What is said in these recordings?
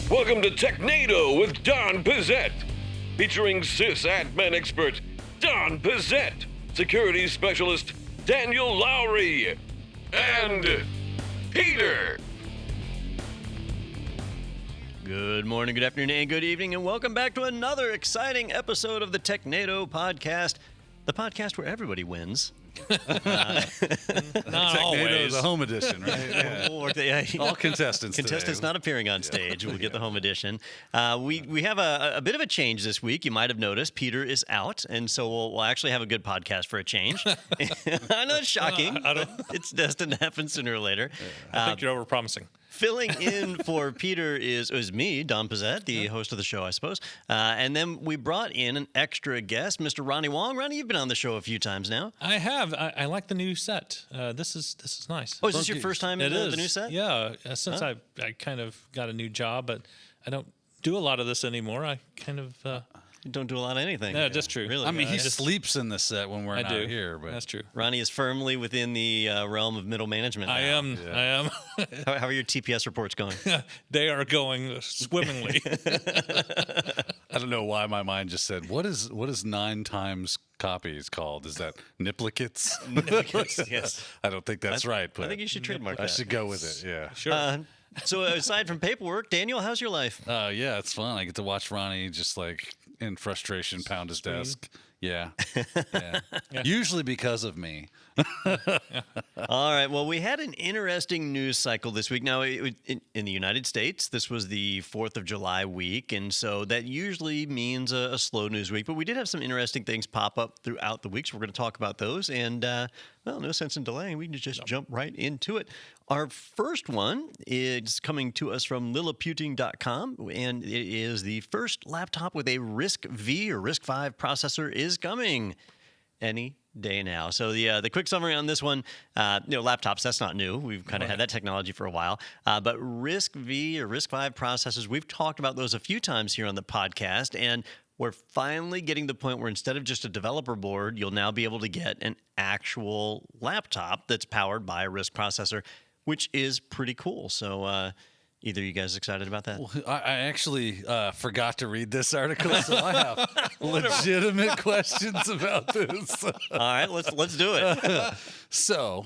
Welcome to Technado with Don Pizzette, featuring sysadmin expert Don Pizzette, security specialist Daniel Lowry, and Peter. Good morning, good afternoon, and good evening, and welcome back to another exciting episode of the Technado podcast, the podcast where everybody wins. Not always. The home edition, right? Yeah. All contestants Contestants today. not appearing on stage will get the home edition. We have a bit of a change this week. You might have noticed Peter is out, and so we'll actually have a good podcast for a change. I know it's shocking, but it's destined to happen sooner or later. I think you're overpromising. Filling in for Peter is me, Don Pizzette, the host of the show, I suppose. And then we brought in an extra guest, Mr. Ronnie Wong. Ronnie, you've been on the show a few times now. I have. I like the new set. This is nice. Oh, is this your first time in the new set? Yeah. Since I kind of got a new job, but I don't do a lot of this anymore. I kind of... You don't do a lot of anything. No, that's true. Really? I mean, he sleeps in the set when we're not here. But that's true. Ronnie is firmly within the realm of middle management now. I am. How are your TPS reports going? They are going swimmingly. I don't know why my mind just said, what is 9 times copies called? Is that niplicates? Niplicates, yes. I don't think that's right. But I think you should trademark I that. should go with it, yeah. Sure. So aside from paperwork, Daniel, how's your life? Yeah, it's fun. I get to watch Ronnie just like in frustration pound his desk. Yeah. Usually because of me. All right. Well, we had an interesting news cycle this week. Now, in the United States, this was the 4th of July week, and so that usually means a slow news week. But we did have some interesting things pop up throughout the week, so we're going to talk about those. And, well, no sense in delaying. We can just jump right into it. Our first one is coming to us from Lilliputian.com, and it is the first laptop with a RISC-V or RISC-V processor is coming any day now. So the quick summary on this one, laptops, that's not new. We've kind of had that technology for a while. But RISC-V or RISC-V processors, we've talked about those a few times here on the podcast, and we're finally getting to the point where instead of just a developer board, you'll now be able to get an actual laptop that's powered by a RISC processor, which is pretty cool. So either you guys excited about that? Well, I actually forgot to read this article, so I have legitimate questions about this. All right, let's do it. So,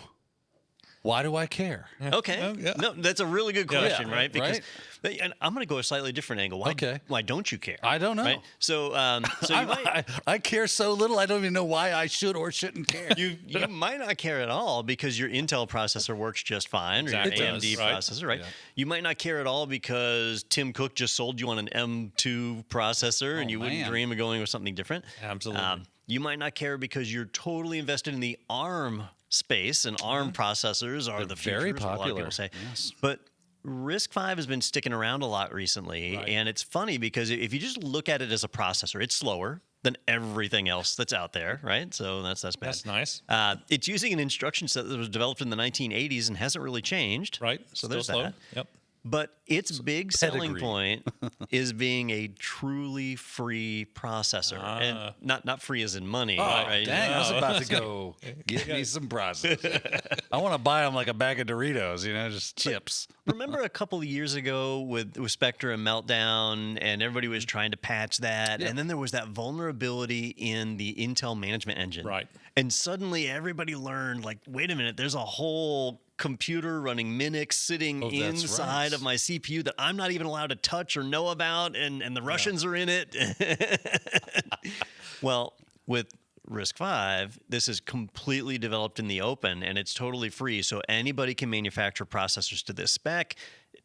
why do I care? Okay. No, that's a really good question, right? Right. And I'm going to go a slightly different angle. Why don't you care? I don't know. Right? So you might... I care so little, I don't even know why I should or shouldn't care. You might not care at all because your Intel processor works just fine, or your AMD processor, right? Yeah. You might not care at all because Tim Cook just sold you on an M2 processor and you wouldn't dream of going with something different. Absolutely. You might not care because you're totally invested in the ARM space, and ARM processors are the future, very popular. A lot of people say. Yes. But RISC-V has been sticking around a lot recently, and it's funny because if you just look at it as a processor, it's slower than everything else that's out there, right? So that's bad. That's nice. It's using an instruction set that was developed in the 1980s and hasn't really changed. Right. So Still there's slow. that. Yep. But its big selling point is being a truly free processor. And not free as in money. Right? Dang, I was about to go get me some processors. I want to buy them like a bag of Doritos, just chips. Remember a couple of years ago with Spectre and Meltdown, and everybody was trying to patch that, and then there was that vulnerability in the Intel management engine. Right. And suddenly everybody learned, like, wait a minute, there's a whole computer running Minix sitting inside of my CPU that I'm not even allowed to touch or know about, and the Russians are in it. Well, with RISC-V, this is completely developed in the open, and it's totally free, so anybody can manufacture processors to this spec.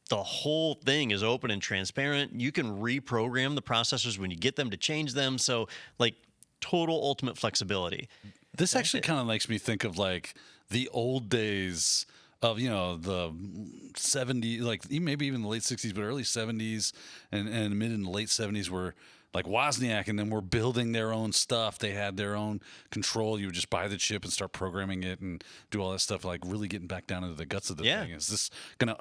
The whole thing is open and transparent. You can reprogram the processors when you get them to change them, so, like, total ultimate flexibility. This actually kind of makes me think of, like, the old days of, the 70s, like maybe even the late 60s, but early 70s and mid and late 70s, where like Wozniak and them were building their own stuff. They had their own control. You would just buy the chip and start programming it and do all that stuff, like really getting back down into the guts of the thing. Is this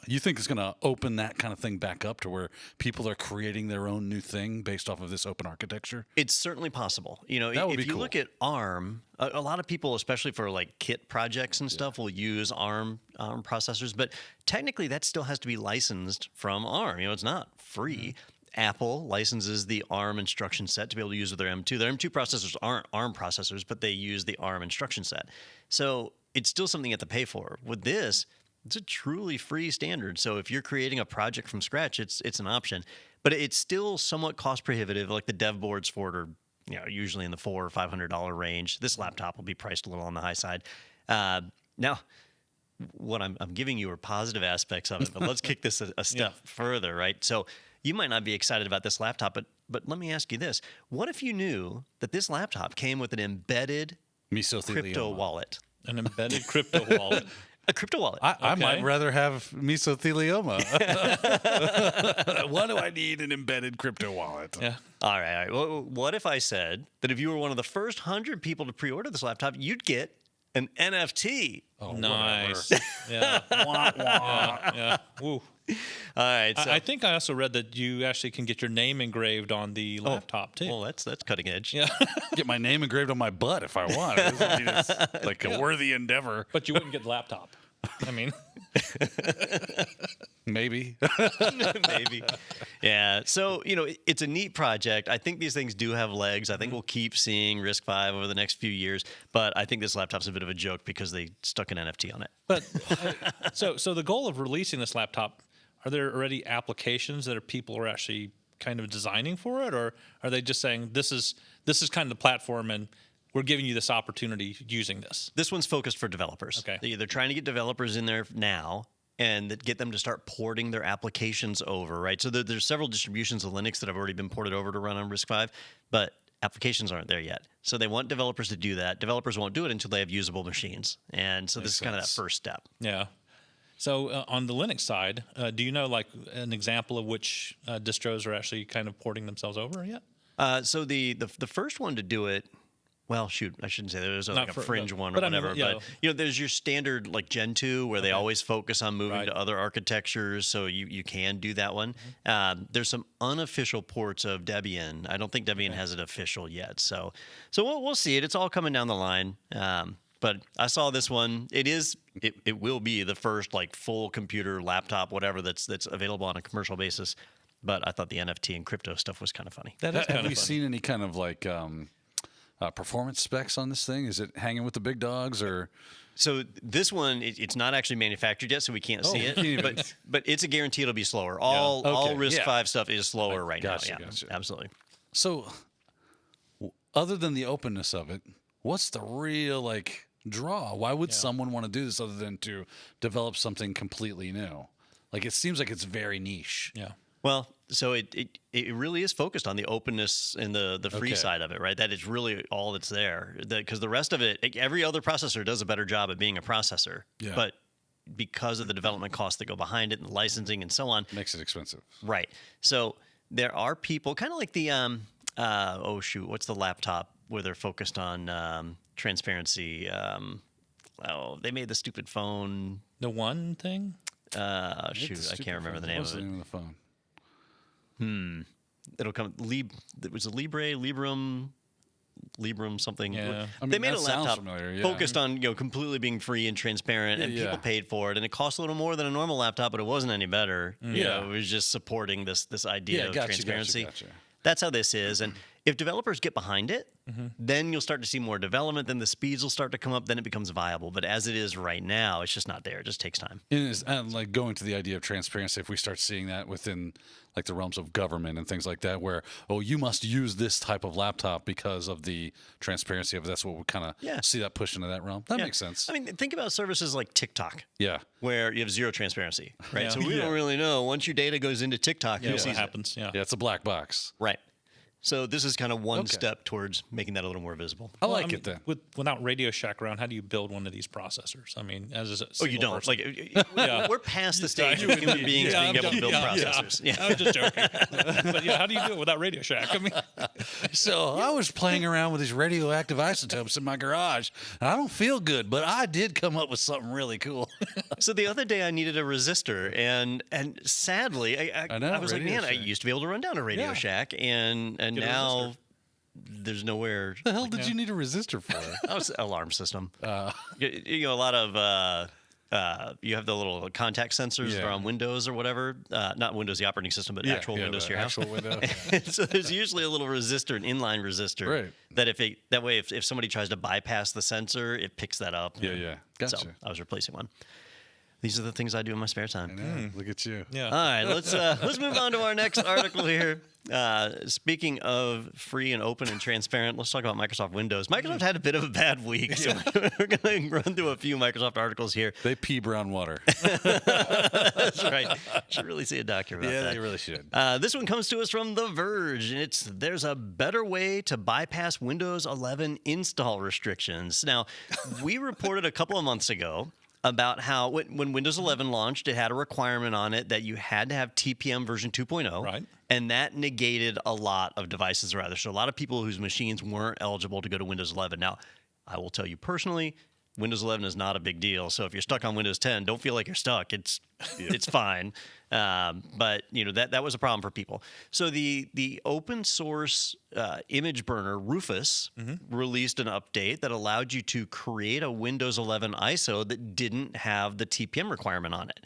you think it's gonna open that kind of thing back up to where people are creating their own new thing based off of this open architecture? It's certainly possible. You know, That would if be you cool. look at ARM, a lot of people, especially for like kit projects and stuff, will use ARM processors, but technically that still has to be licensed from ARM. You know, it's not free. Apple licenses the ARM instruction set to be able to use with their M2. Their M2 processors aren't ARM processors, but they use the ARM instruction set. So it's still something you have to pay for. With this, it's a truly free standard. So if you're creating a project from scratch, it's an option. But it's still somewhat cost prohibitive. Like the dev boards for it are, you know, usually in the $400 or $500 range. This laptop will be priced a little on the high side. Now, what I'm giving you are positive aspects of it, but let's kick this a step further, right? So you might not be excited about this laptop, but let me ask you this. What if you knew that this laptop came with an embedded crypto wallet? An embedded crypto wallet. A crypto wallet. I might rather have mesothelioma. Why do I need an embedded crypto wallet? Yeah. All right. Well, what if I said that if you were one of the first 100 people to pre-order this laptop, you'd get an NFT? Oh, Nice. whatever. Yeah. Yeah. Woo. All right. So, I think I also read that you actually can get your name engraved on the laptop too. well, that's cutting edge. Yeah. Get my name engraved on my butt if I want. It's like a worthy endeavor. But you wouldn't get the laptop. I mean, Maybe. Maybe. Yeah. So, you know, it's a neat project. I think these things do have legs. I think we'll keep seeing RISC-V over the next few years. But I think this laptop's a bit of a joke because they stuck an NFT on it. but so the goal of releasing this laptop, are there already applications that people are actually kind of designing for it, or are they just saying this is kind of the platform and we're giving you this opportunity using this? This one's focused for developers. Okay. They're trying to get developers in there now and get them to start porting their applications over, right? So there's several distributions of Linux that have already been ported over to run on RISC-V, but applications aren't there yet. So they want developers to do that. Developers won't do it until they have usable machines. And so this is kind of that first step. Yeah. So on the Linux side, do you know like an example of which distros are actually kind of porting themselves over yet? So the first one to do it, well, shoot, I shouldn't say there's like a fringe one or but I mean, whatever. yeah. But you know, there's your standard like Gen 2 where they always focus on moving to other architectures, so you can do that one. There's some unofficial ports of Debian. I don't think Debian has it official yet, so we'll see it. It's all coming down the line. But I saw this one. It will be the first like full computer laptop, whatever that's available on a commercial basis. But I thought the NFT and crypto stuff was kind of funny. That is kind Have of you funny. seen any kind of like performance specs on this thing? Is it hanging with the big dogs or? So this one, it's not actually manufactured yet, so we can't see can't even- it. But it's a guarantee it'll be slower. All Okay, RISC-V yeah. stuff is slower right Gotcha, now. Yeah, gotcha. absolutely. So, other than the openness of it, what's the real like draw? Why would someone want to do this other than to develop something completely new? Like it seems like it's very niche. Yeah. Well, so it really is focused on the openness and the free Okay. side of it, right? That is really all that's there. Because the rest of it, every other processor does a better job at being a processor. Yeah. But because of the development costs that go behind it and the licensing and so on, Makes it expensive. right. So there are people, kind of like the, what's the laptop where they're focused on transparency? They made the stupid phone. The one thing? I can't remember the name What's of the it. name of the phone? It'll come. It was a Librum something. Yeah. I mean, they made that a sounds laptop familiar, yeah. focused on completely being free and transparent, and Yeah. people paid for it, and it cost a little more than a normal laptop, but it wasn't any better. You know, it was just supporting this idea of transparency. Gotcha. That's how this is, and if developers get behind it, then you'll start to see more development. Then the speeds will start to come up. Then it becomes viable. But as it is right now, it's just not there. It just takes time. And like going to the idea of transparency, if we start seeing that within like the realms of government and things like that, where you must use this type of laptop because of the transparency of it, that's what we kind of see that push into that realm. That makes sense. I mean, think about services like TikTok. Yeah. Where you have zero transparency, right? Yeah. So we don't really know. Once your data goes into TikTok, Yeah, who what sees it? happens? Yeah. Yeah, it's a black box. Right. So this is kind of one Okay. step towards making that a little more visible. I Well, like I mean, it then. Without Radio Shack around, how do you build one of these processors? I mean, as a Oh, you single don't. person. Like, we're past the stage of human beings being able to build processors. Yeah. I was just joking. But yeah, how do you do it without Radio Shack? I mean, So I was playing around with these radioactive isotopes in my garage. And I don't feel good, but I did come up with something really cool. So the other day I needed a resistor, and sadly I know, I was like, Radio man, I Shack. used to be able to run down a Radio Yeah. Shack, and Get a now there's nowhere. The hell did you need a resistor for? That was alarm system. You know, a lot of you have the little contact sensors Yeah. that are on Windows or whatever. Not Windows, the operating system, but actual Windows the to your house. actual window. So there's usually a little resistor, an inline resistor, Right. that if somebody tries to bypass the sensor, it picks that up. Yeah. Gotcha. So I was replacing one. These are the things I do in my spare I time. know. Look at you. Yeah. All right, let's move on to our next article here. Speaking of free and open and transparent, let's talk about Microsoft Windows. Microsoft had a bit of a bad week, so we're going to run through a few Microsoft articles here. They pee brown water. That's right. Should really see a doctor about that. They really should. This one comes to us from The Verge, and there's a better way to bypass Windows 11 install restrictions. Now, we reported a couple of months ago about how when Windows 11 launched, it had a requirement on it that you had to have TPM version 2.0. Right. And that negated a lot of devices rather. So a lot of people whose machines weren't eligible to go to Windows 11. Now, I will tell you personally, Windows 11 is not a big deal. So if you're stuck on Windows 10, don't feel like you're stuck. It's fine. But you know that was a problem for people. So the open source image burner Rufus released an update that allowed you to create a Windows 11 ISO that didn't have the TPM requirement on it.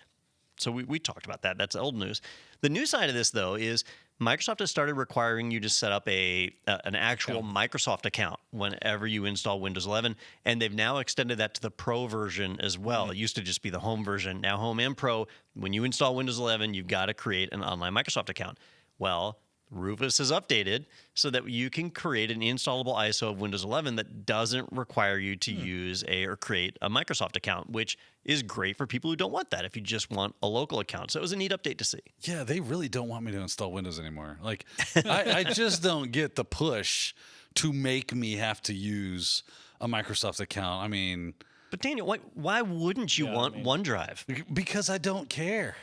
So we talked about that. That's old news. The new side of this, though, is Microsoft has started requiring you to set up an actual Microsoft account whenever you install Windows 11, and they've now extended that to the Pro version as well. It used to just be the Home version. Now Home and Pro, when you install Windows 11, you've got to create an online Microsoft account. Well, Rufus has updated so that you can create an installable ISO of Windows 11 that doesn't require you to use or create a Microsoft account, which is great for people who don't want that if you just want a local account. So it was a neat update to see. Yeah, they really don't want me to install Windows anymore. Like, I just don't get the push to make me have to use a Microsoft account. I mean, But Daniel, why wouldn't you want OneDrive? because I don't care.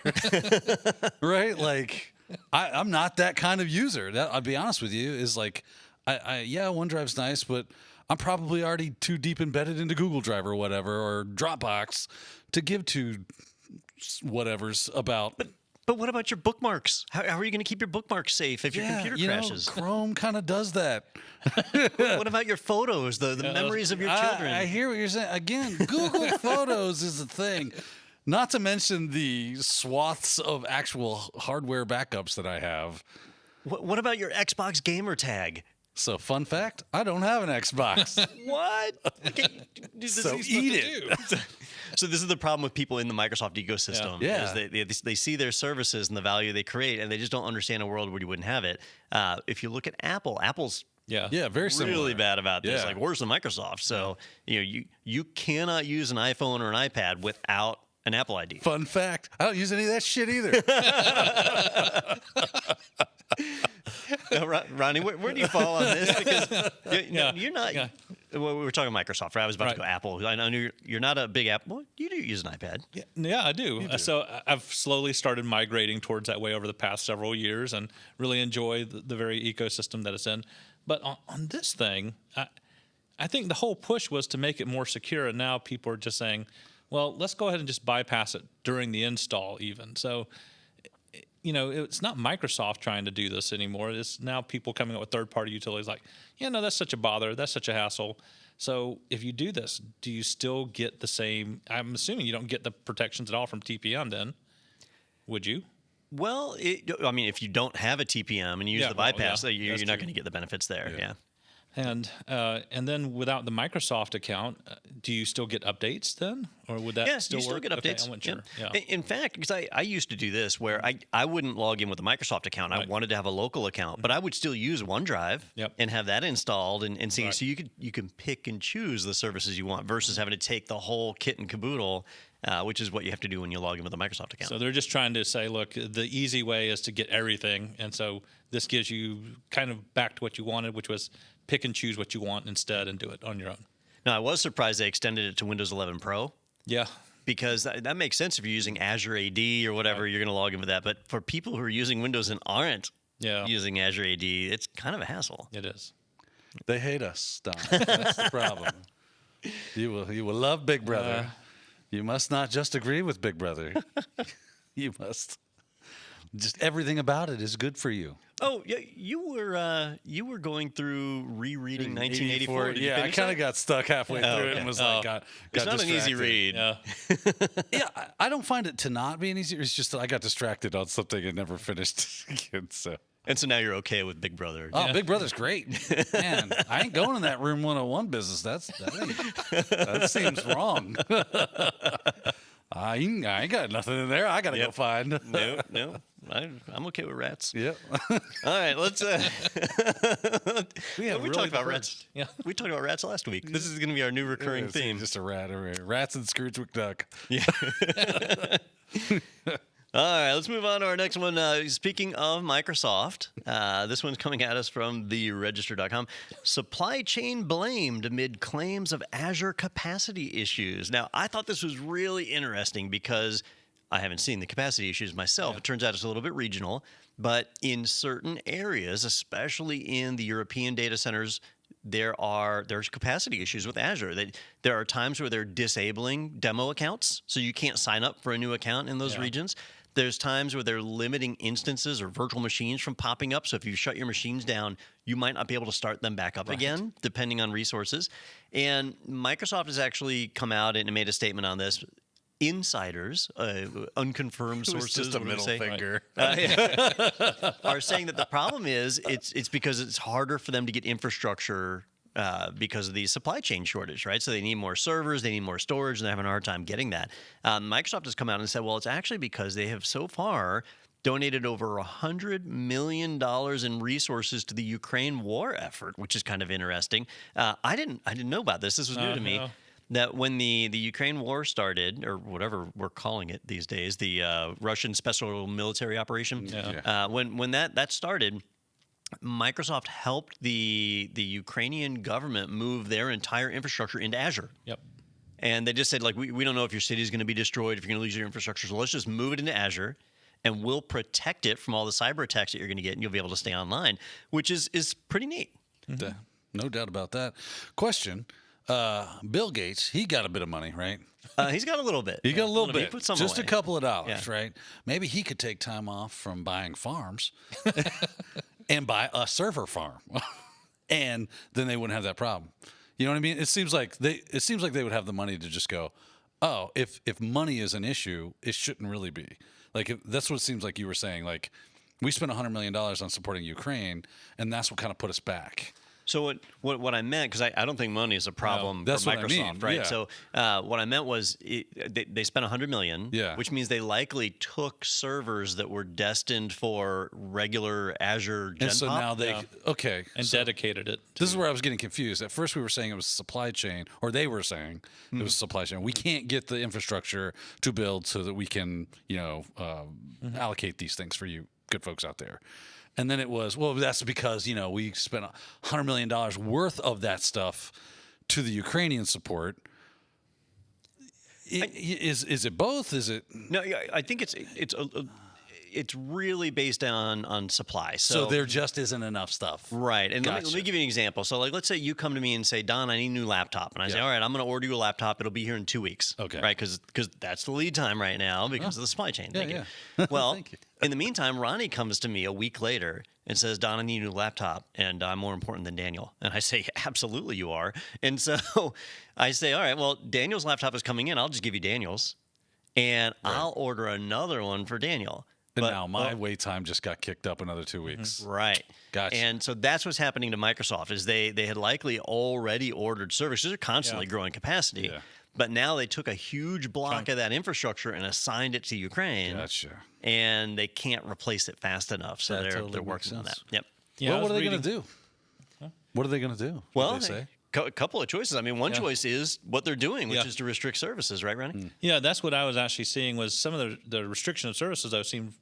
Right? Like, I'm not that kind of user. That, I'll be honest with you, is like, OneDrive's nice, but I'm probably already too deep embedded into Google Drive or whatever, or Dropbox to give two whatevers about. But what about your bookmarks? How are you going to keep your bookmarks safe if your computer crashes? Chrome kind of does that. What about your photos, the memories of your children? I hear what you're saying. Again, Google Photos is a thing. Not to mention the swaths of actual hardware backups that I have. What about your Xbox gamer tag? So, fun fact, I don't have an Xbox. What? So eat it. So this is the problem with people in the Microsoft ecosystem. Yeah. Is they see their services and the value they create, and they just don't understand a world where you wouldn't have it. If you look at Apple's Yeah. Yeah, very similar. really bad about this, Yeah. like worse than Microsoft. So you cannot use an iPhone or an iPad without an Apple ID. Fun fact, I don't use any of that shit either. Ronnie, where do you fall on this? Because you're not. Yeah. Well, we were talking Microsoft, right? I was about to go Apple. I know you're not a big Apple. Well, you do use an iPad. Yeah, I do. So I've slowly started migrating towards that way over the past several years and really enjoy the very ecosystem that it's in. But on this thing, I think the whole push was to make it more secure. And now people are just saying, well, let's go ahead and just bypass it during the install even. So, it's not Microsoft trying to do this anymore. It's now people coming up with third-party utilities like, that's such a bother. That's such a hassle. So if you do this, do you still get the same? I'm assuming you don't get the protections at all from TPM then, would you? Well, if you don't have a TPM and you use the bypass, you're not going to get the benefits there. Yeah. And then without the Microsoft account, do you still get updates then, or would that still you still work? get updates. Okay, I wasn't sure. Yeah. Yeah. In fact, because I used to do this where I wouldn't log in with a Microsoft account. I wanted to have a local account, but I would still use OneDrive and have that installed and see. So you can pick and choose the services you want versus having to take the whole kit and caboodle, which is what you have to do when you log in with a Microsoft account. So they're just trying to say, look, the easy way is to get everything, and so this gives you kind of back to what you wanted, which was pick and choose what you want instead and do it on your own. Now, I was surprised they extended it to Windows 11 Pro. Yeah. Because that makes sense if you're using Azure AD or whatever, you're going to log in with that. But for people who are using Windows and aren't using Azure AD. It's kind of a hassle. It is. They hate us, Don. That's the problem. You will love Big Brother. You must not just agree with Big Brother. You must. Just everything about it is good for you. Oh, yeah, you were going through rereading 1984. Did you Yeah, I finish kind of that? got stuck halfway through it and was like, got It's not an easy distracted. read. Yeah, I don't find it to not be an easy. It's just that I got distracted on something and never finished again. So. And so now you're okay with Big Brother. Oh, Big Brother's great, man. I ain't going in that Room 101 business. That seems wrong. I ain't got nothing in there. I gotta go find. No, I'm okay with rats. Yep. All right, let's. We really talked about diverged. rats. Yeah, we talked about rats last week. This is going to be our new recurring It's theme. Just a rat. Rats and Scrooge McDuck. All right, let's move on to our next one. Speaking of Microsoft, this one's coming at us from the Register.com. Supply chain blamed amid claims of Azure capacity issues. Now, I thought this was really interesting because I haven't seen the capacity issues myself. It turns out it's a little bit regional, but in certain areas, especially in the European data centers, there's capacity issues with Azure. There are times where they're disabling demo accounts, so you can't sign up for a new account in those regions. There's times where they're limiting instances or virtual machines from popping up. So if you shut your machines down, you might not be able to start them back up again, depending on resources. And Microsoft has actually come out and made a statement on this. Insiders, unconfirmed sources, just a what do we middle say? finger. Are saying that the problem is it's because it's harder for them to get infrastructure because of the supply chain shortage, right? So they need more servers, they need more storage, and they're having a hard time getting that. Microsoft has come out and said, well, it's actually because they have so far donated over $100 million in resources to the Ukraine war effort, which is kind of interesting. I didn't know about this. This was new to me. No. That when the Ukraine war started, or whatever we're calling it these days, the Russian special military operation, when that started, Microsoft helped the Ukrainian government move their entire infrastructure into Azure. Yep. And they just said, like, we don't know if your city is going to be destroyed, if you're going to lose your infrastructure, so let's just move it into Azure, and we'll protect it from all the cyber attacks that you're going to get, and you'll be able to stay online, which is pretty neat. No doubt about that. Question. Bill Gates, he got a bit of money, right? He's got a little bit. He got a little He bit, put some just away. a couple of dollars, right? Maybe he could take time off from buying farms and buy a server farm, and then they wouldn't have that problem. You know what I mean? It seems like they would have the money to just go, oh, if money is an issue, it shouldn't really be. Like that's what it seems like you were saying. Like we spent $100 million on supporting Ukraine, and that's what kind of put us back. So what I meant, because I don't think money is a problem that's for what I Microsoft, mean, right? yeah. So what I meant was they spent $100 million, which means they likely took servers that were destined for regular Azure Gen And so Pop. now they And dedicated it. This is where I was getting confused. At first, we were saying it was supply chain, or they were saying it was supply chain. We can't get the infrastructure to build so that we can, allocate these things for you good folks out there. And then it was, well, that's because, we spent $100 million worth of that stuff to the Ukrainian support. Is it both? Is it? No, I think it's really based on supply. So there just isn't enough stuff. Right. And let Gotcha. me give you an example. So, like, let's say you come to me and say, Don, I need a new laptop. And I say, all right, I'm going to order you a laptop. It'll be here in 2 weeks. Okay. Right? Because that's the lead time right now because of the supply chain. Thank you. Yeah. Well, Thank you. in the meantime, Ronnie comes to me a week later and says, Don, I need a new laptop, and I'm more important than Daniel. And I say, absolutely you are. And so I say, all right, well, Daniel's laptop is coming in. I'll just give you Daniel's, and I'll order another one for Daniel. And now my wait time just got kicked up another 2 weeks. Right. Gotcha. And so that's what's happening to Microsoft is they had likely already ordered servers. They're constantly growing capacity. Yeah. But now they took a huge block of that infrastructure and assigned it to Ukraine. Gotcha. And they can't replace it fast enough. So That they're totally makes working on that. sense. Yep. Yeah, Well, I what are was they going to reading- do? What are they going to do? Well, Did they say? a couple of choices. I mean, one choice is what they're doing, which Yeah. is to restrict services, right, Ronnie? Yeah, that's what I was actually seeing was some of the restriction of services I've seen.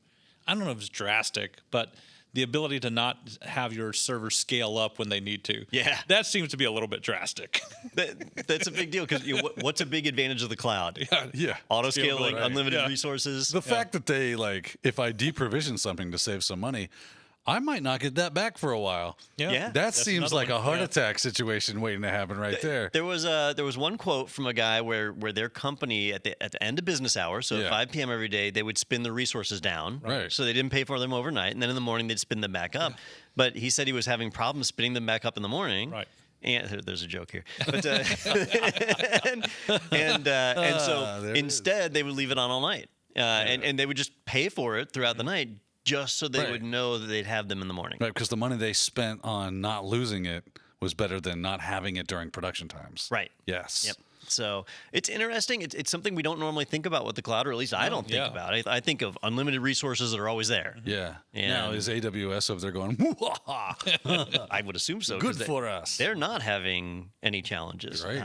I don't know if it's drastic, but the ability to not have your servers scale up when they need to. Yeah. That seems to be a little bit drastic. That's a big deal because what's a big advantage of the cloud? Yeah. Auto scaling, Scalability. unlimited Yeah. resources. The fact that they, if I deprovision something to save some money, I might not get that back for a while. Yeah. That That's seems another like one. a heart Yeah. attack situation waiting to happen right there. There was one quote from a guy where their company at the end of business hours, so at 5 p.m. every day, they would spin the resources down. Right. So they didn't pay for them overnight, and then in the morning they'd spin them back up. But he said he was having problems spinning them back up in the morning. Right. And there's a joke here, but and so There it instead they would leave it on all night, and they would just pay for it throughout the night just so they Right. would know that they'd have them in the morning. Right, because the money they spent on not losing it was better than not having it during production times. Right. Yes. Yep. So it's interesting. It's something we don't normally think about with the cloud, or at least I don't think yeah. about it. I think of unlimited resources that are always there. Yeah. And- Now is AWS over there going, "Wah-ha." I would assume so. 'cause Good for us. They're not having any challenges. Right.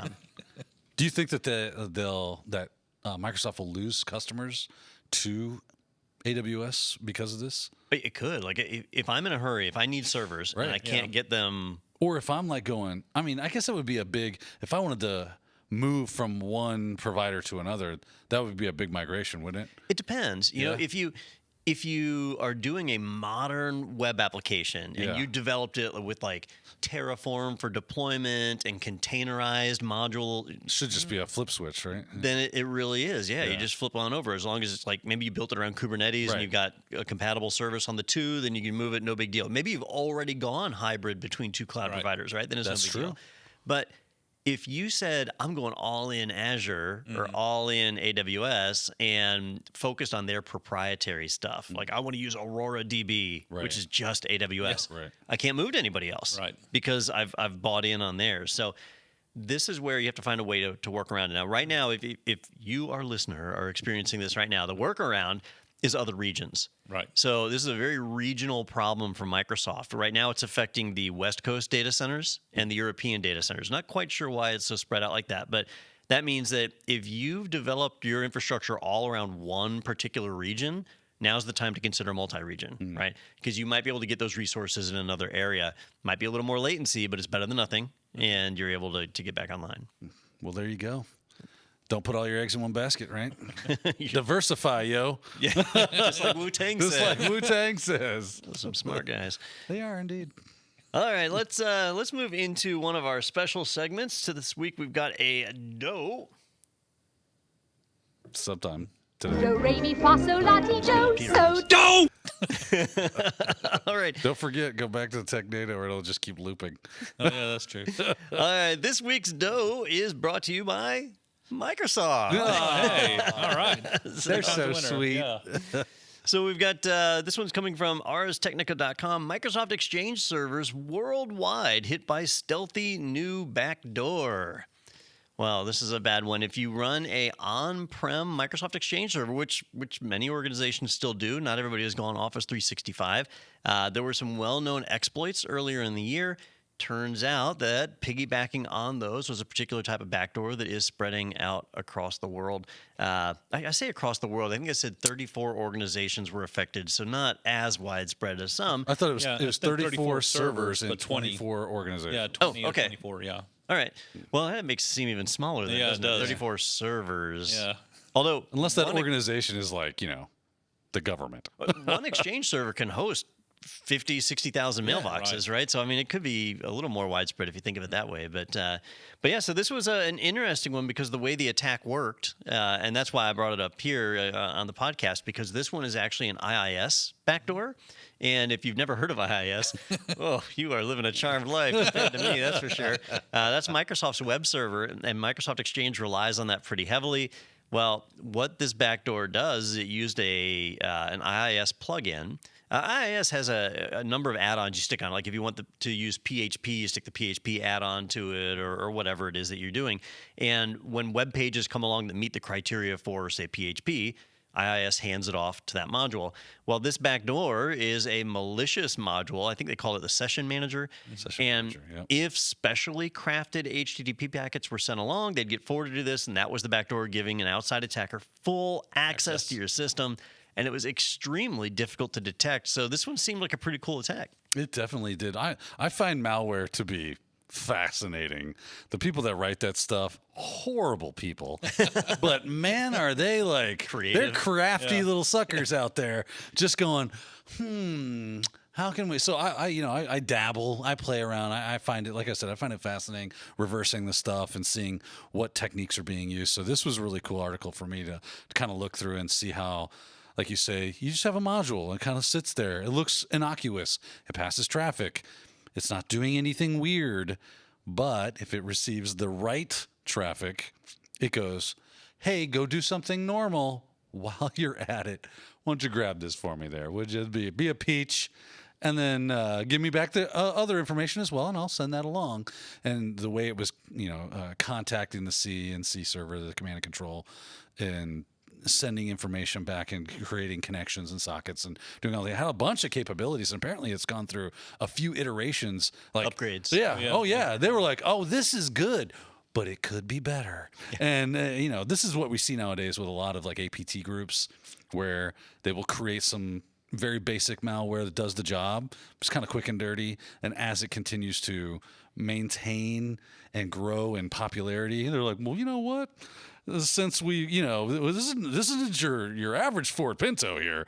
Do you think that Microsoft will lose customers to AWS because of this? But it could. Like if I'm in a hurry, if I need servers and Right. I can't get them. Or if I'm like going, I mean, I guess that would be if I wanted to move from one provider to another, that would be a big migration, wouldn't it? It depends. You know, Yeah. if you are doing a modern web application and Yeah. you developed it with like Terraform for deployment and containerized module, It should just be a flip switch, right? then it really is. Yeah, you Yeah. just flip on over. As long as it's like maybe you built it around Kubernetes Right. and you've got a compatible service on the two, then you can move it, no big deal. Maybe you've already gone hybrid between two cloud providers, right? Then it's That's no big true. deal. But if you said, I'm going all in Azure or all in AWS and focused on their proprietary stuff, like I want to use Aurora DB, Right. which is just AWS, Right. I can't move to anybody else Right. because I've bought in on theirs. So this is where you have to find a way to work around it. Now, right now, if you, our listener, are experiencing this right now, the workaround is other regions. Right. So this is a very regional problem for Microsoft. Right now, it's affecting the West Coast data centers and the European data centers. Not quite sure why it's so spread out like that, but that means that if you've developed your infrastructure all around one particular region, now's the time to consider multi-region, right? Because you might be able to get those resources in another area. Might be a little more latency, but it's better than nothing, and you're able to get back online. Well, there you go. Don't put all your eggs in one basket, right? Diversify, yo. Yeah, just like Wu-Tang Just said. like Wu-Tang says. Some smart guys. They are indeed. All right, let's move into one of our special segments. So this week we've got a dough. Sometime today. Do, re, mi, fa, sol, la, ti, do, so, All right. Don't forget, go back to the Technado or it'll just keep looping. Oh, yeah, that's true. All right, this week's dough is brought to you by Microsoft. Hey, all right. They're so Winner. sweet. Yeah. So we've got this one's coming from arstechnica.com. Microsoft Exchange servers worldwide hit by stealthy new backdoor. Well, this is a bad one. If you run a on-prem Microsoft Exchange server, which many organizations still do, not everybody has gone Office 365. There were some well-known exploits earlier in the year. Turns out that piggybacking on those was a particular type of backdoor that is spreading out across the world. I say across the world. I think I said 34 organizations were affected, so not as widespread as some. I thought it was, Yeah, it was it's been 34 servers and but 20. 24 organizations. Yeah, 20 okay. or 24, yeah. All right. Well, that makes it seem even smaller than Yeah, it does. 34 servers. Yeah. Although, Unless that one, organization is like, the government. one Exchange server can host 50, 60,000 mailboxes, right? So, I mean, it could be a little more widespread if you think of it that way. But yeah, so this was an interesting one because the way the attack worked, and that's why I brought it up here on the podcast, because this one is actually an IIS backdoor. And if you've never heard of IIS, oh, you are living a charmed life compared to me, that's for sure. That's Microsoft's web server, and Microsoft Exchange relies on that pretty heavily. Well, what this backdoor does is it used an IIS plugin. IIS has a number of add-ons you stick on. Like if you want to use PHP, you stick the PHP add-on to it or whatever it is that you're doing. And when web pages come along that meet the criteria for, say, PHP, IIS hands it off to that module. Well, this backdoor is a malicious module. I think they call it the session manager. Manager, yep. If specially crafted HTTP packets were sent along, they'd get forwarded to this, and that was the backdoor giving an outside attacker full access to your system. And it was extremely difficult to detect. So this one seemed like a pretty cool attack. It definitely did. I find malware to be fascinating. The people that write that stuff, horrible people. But man, are they like Creative. They're crafty little suckers out there just going, how can we? So I dabble, I play around. I find it, like I said, I find it fascinating reversing the stuff and seeing what techniques are being used. So this was a really cool article for me to kind of look through and see how, like you say, you just have a module and it kind of sits there. It looks innocuous. It passes traffic. It's not doing anything weird, but if it receives the right traffic, it goes, hey, go do something normal while you're at it. Why don't you grab this for me there? Would you be a peach? And then give me back the other information as well, and I'll send that along. And the way it was, contacting the CNC server, the command and control, and sending information back and creating connections and sockets and doing all that. It had a bunch of capabilities, and apparently it's gone through a few iterations. Like upgrades. Yeah. Oh, yeah. They were like, oh, this is good, but it could be better. Yeah. And, this is what we see nowadays with a lot of like APT groups where they will create some very basic malware that does the job. It's kind of quick and dirty. And as it continues to maintain and grow in popularity, they're like, well, you know what? Since we, this isn't your average Ford Pinto here.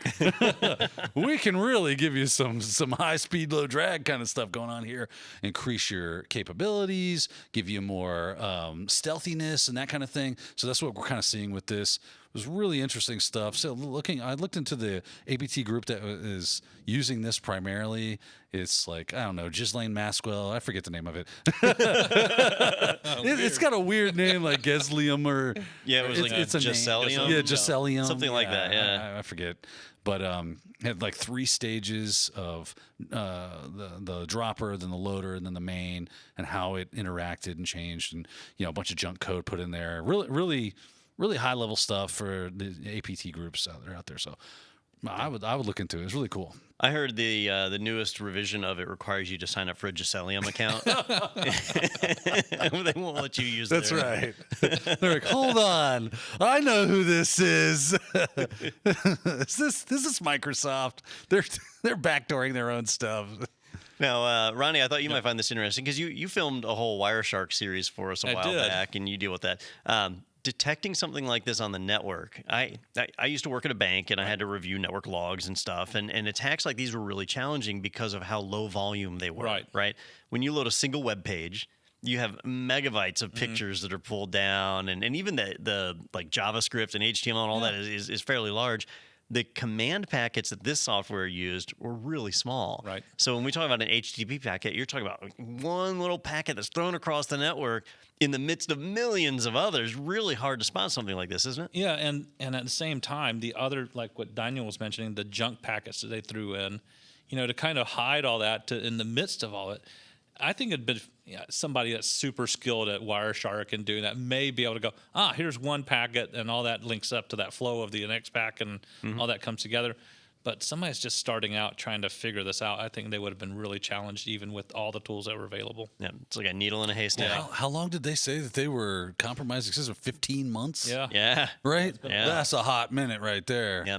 We can really give you some high speed, low drag kind of stuff going on here. Increase your capabilities, give you more stealthiness and that kind of thing. So that's what we're kind of seeing with this. It was really interesting stuff. So I looked into the APT group that is using this primarily. It's like, I don't know, Ghislaine Maxwell. I forget the name of it. It's got a weird name like Geslium or it was like it's a Giselium. Yeah, Giselium. Something like that, yeah. I forget. But had like 3 stages of the dropper, then the loader, and then the main, and how it interacted and changed, and a bunch of junk code put in there. Really high level stuff for the APT groups out there. So I would look into it. It's really cool. I heard the newest revision of it requires you to sign up for a Giselium account. They won't let you use it. That's right. They're like, hold on, I know who this is. This is Microsoft. They're backdooring their own stuff. Now, Ronnie, I thought you might find this interesting because you filmed a whole Wireshark series for us a while back, and you deal with that. Detecting something like this on the network. I used to work at a bank, and I had to review network logs and stuff, and attacks like these were really challenging because of how low volume they were. Right? When you load a single web page, you have megabytes of pictures that are pulled down, and even the like JavaScript and HTML and all that is fairly large. The command packets that this software used were really small. Right. So when we talk about an HTTP packet, you're talking about one little packet that's thrown across the network in the midst of millions of others. Really hard to spot something like this, isn't it? Yeah, and at the same time, the other, like what Daniel was mentioning, the junk packets that they threw in, to kind of hide all that in the midst of all it. I think it'd been somebody that's super skilled at Wireshark and doing that may be able to go, here's one packet and all that links up to that flow of the next pack and all that comes together. But somebody's just starting out trying to figure this out. I think they would have been really challenged even with all the tools that were available. Yeah, it's like a needle in a haystack. Yeah. How long did they say that they were compromised? It says 15 months? Yeah. Right? Yeah. That's a hot minute right there. Yeah.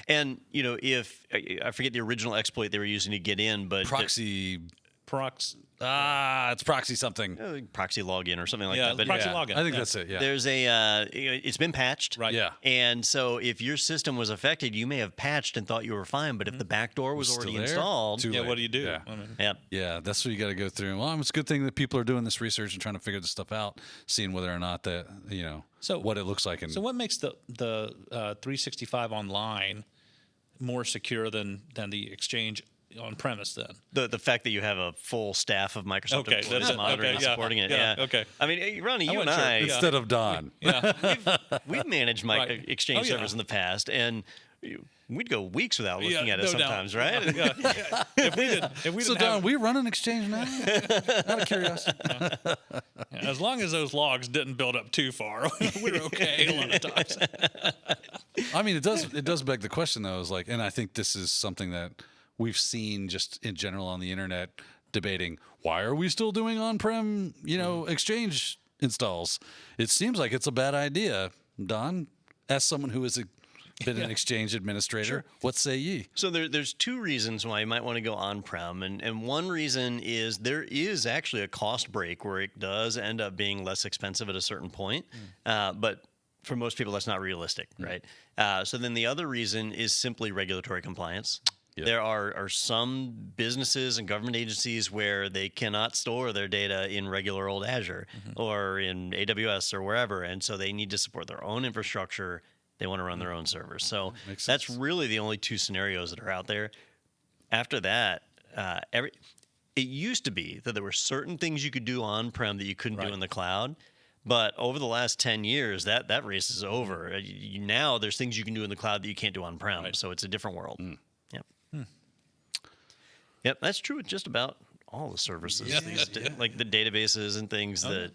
And, if I forget the original exploit they were using to get in, but it's proxy something. Proxy login or something like that. But proxy login. I think that's it. Yeah. There's it's been patched. Right. Yeah. And so if your system was affected, you may have patched and thought you were fine. But if the backdoor was already installed, what do you do? Yeah. That's what you got to go through. Well, it's a good thing that people are doing this research and trying to figure this stuff out, seeing whether or not that, what it looks like. So what makes the 365 online more secure than the Exchange on premise then? The fact that you have a full staff of Microsoft employees monitoring and supporting it. Yeah. Okay. I mean, Ronnie, you and I instead of Don. we've managed Exchange servers in the past, and we'd go weeks without looking at it sometimes, right? If we so Don, we run an Exchange now? Out of curiosity. As long as those logs didn't build up too far, we were okay a lot of times. I mean, it does beg the question though. Is like, and I think this is something that we've seen just in general on the internet debating, why are we still doing on-prem, Exchange installs? It seems like it's a bad idea. Don, as someone who has been an Exchange administrator, what say ye? So there's 2 reasons why you might want to go on-prem. And one reason is there is actually a cost break where it does end up being less expensive at a certain point. But for most people, that's not realistic, right? So then the other reason is simply regulatory compliance. Yep. There are some businesses and government agencies where they cannot store their data in regular old Azure or in AWS or wherever, and so they need to support their own infrastructure. They want to run their own servers. So Makes that's sense. really the only two scenarios that are out there. After that, it used to be that there were certain things you could do on-prem that you couldn't do in the cloud. But over the last 10 years, that race is over. Now there's things you can do in the cloud that you can't do on-prem. Right. So it's a different world. Yep. Yep, that's true with just about all the services. Like the databases and things that,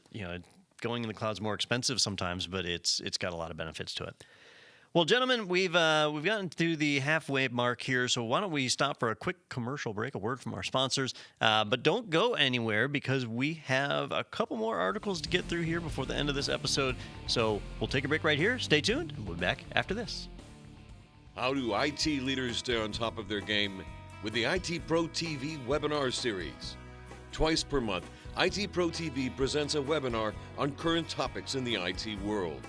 going in the cloud's more expensive sometimes, but it's got a lot of benefits to it. Well, gentlemen, we've gotten to the halfway mark here, so why don't we stop for a quick commercial break, a word from our sponsors. But don't go anywhere because we have a couple more articles to get through here before the end of this episode. So we'll take a break right here. Stay tuned. We'll be back after this. How do IT leaders stay on top of their game? With the IT Pro TV webinar series. Twice per month, IT Pro TV presents a webinar on current topics in the IT world.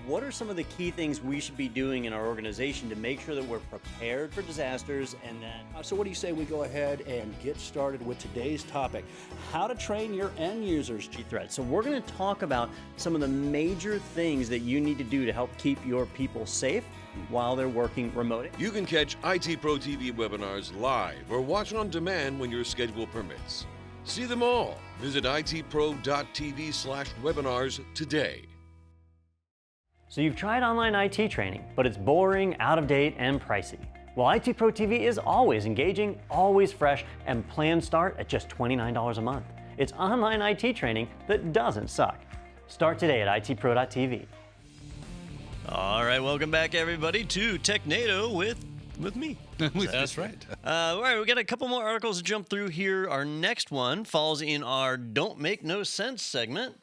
What are some of the key things we should be doing in our organization to make sure that we're prepared for disasters and that... So what do you say we go ahead and get started with today's topic, how to train your end users to threats. So we're going to talk about some of the major things that you need to do to help keep your people safe while they're working remote. You can catch IT Pro TV webinars live or watch on demand when your schedule permits. See them all. Visit itpro.tv/webinars today. So you've tried online IT training, but it's boring, out of date, and pricey. Well, IT Pro TV is always engaging, always fresh, and plans start at just $29 a month. It's online IT training that doesn't suck. Start today at itpro.tv. All right, welcome back, everybody, to Technado with me. That's right. All right, we got a couple more articles to jump through here. Our next one falls in our Don't Make No Sense segment.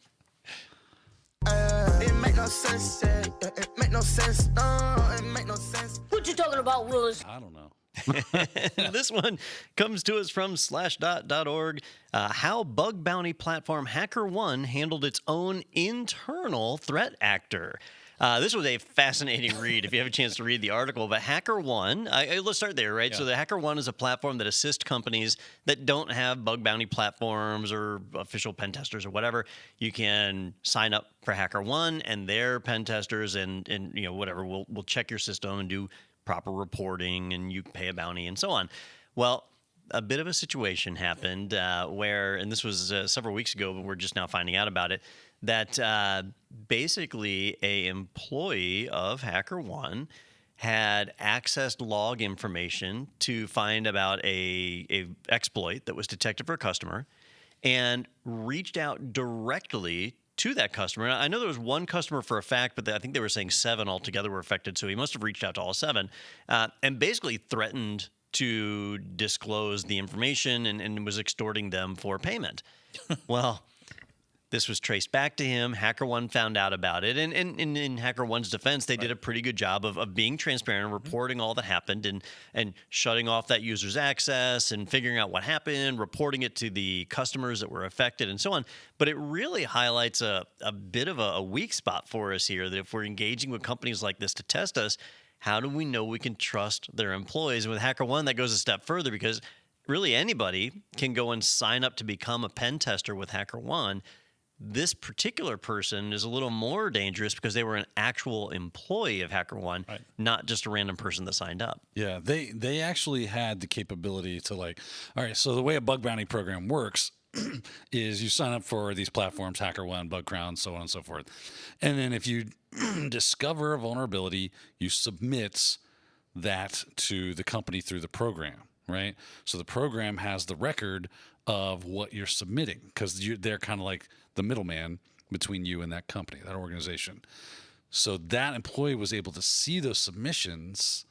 It make no sense, it make no sense, it make no sense. What you talking about, Willis? I don't know. This one comes to us from slashdot.org. How bug bounty platform HackerOne handled its own internal threat actor. This was a fascinating read if you have a chance to read the article. But HackerOne, let's start there, right? Yeah. So the HackerOne is a platform that assists companies that don't have bug bounty platforms or official pen testers or whatever. You can sign up for HackerOne, and their pen testers and whatever will check your system and do proper reporting, and you pay a bounty and so on. Well, a bit of a situation happened where, and this was several weeks ago, but we're just now finding out about it, that basically a employee of HackerOne had accessed log information to find about a exploit that was detected for a customer and reached out directly to that customer. I know there was one customer for a fact, but I think they were saying 7 altogether were affected, so he must have reached out to all 7 and basically threatened to disclose the information and was extorting them for payment. Well, this was traced back to him. HackerOne found out about it. And in HackerOne's defense, they did a pretty good job of being transparent and reporting all that happened and shutting off that user's access and figuring out what happened, reporting it to the customers that were affected and so on. But it really highlights a bit of a weak spot for us here, that if we're engaging with companies like this to test us, how do we know we can trust their employees? And with HackerOne, that goes a step further because really anybody can go and sign up to become a pen tester with HackerOne. This particular person is a little more dangerous because they were an actual employee of HackerOne, not just a random person that signed up. Yeah, they actually had the capability to all right, so the way a bug bounty program works is you sign up for these platforms, HackerOne, BugCrown, so on and so forth. And then if you discover a vulnerability, you submit that to the company through the program, right? So the program has the record of what you're submitting because they're kind of like the middleman between you and that company, that organization. So that employee was able to see those submissions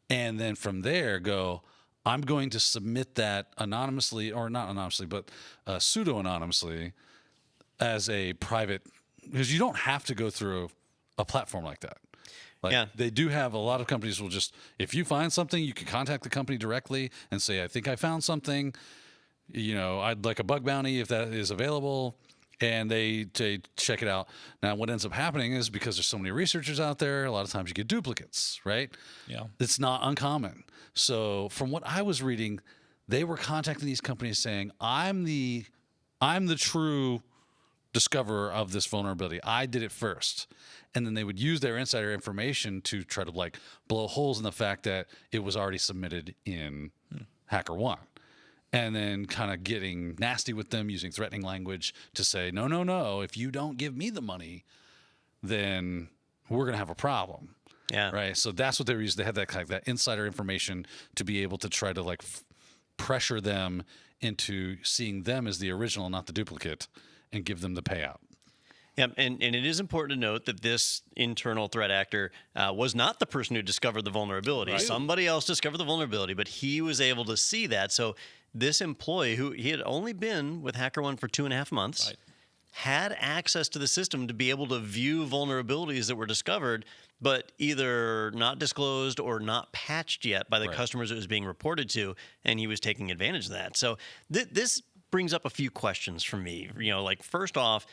and then from there go, I'm going to submit that anonymously, or not anonymously, but pseudo-anonymously as a private, because you don't have to go through a platform like that. They do have a lot of companies will just, if you find something, you can contact the company directly and say, I think I found something, I'd like a bug bounty if that is available. and they check it out. Now, what ends up happening is because there's so many researchers out there, a lot of times you get duplicates, right? Yeah. It's not uncommon. So from what I was reading, they were contacting these companies saying, I'm the true discoverer of this vulnerability. I did it first. And then they would use their insider information to try to like blow holes in the fact that it was already submitted in HackerOne. And then kind of getting nasty with them, using threatening language to say, no, if you don't give me the money, then we're going to have a problem. Yeah. Right. So that's what they were using. They had that insider information to be able to try to like pressure them into seeing them as the original, not the duplicate, and give them the payout. Yep, and it is important to note that this internal threat actor was not the person who discovered the vulnerability. Right. Somebody else discovered the vulnerability, but he was able to see that. So this employee, who he had only been with HackerOne for 2.5 months, had access to the system to be able to view vulnerabilities that were discovered, but either not disclosed or not patched yet by the customers it was being reported to, and he was taking advantage of that. So this brings up a few questions for me. Like first off,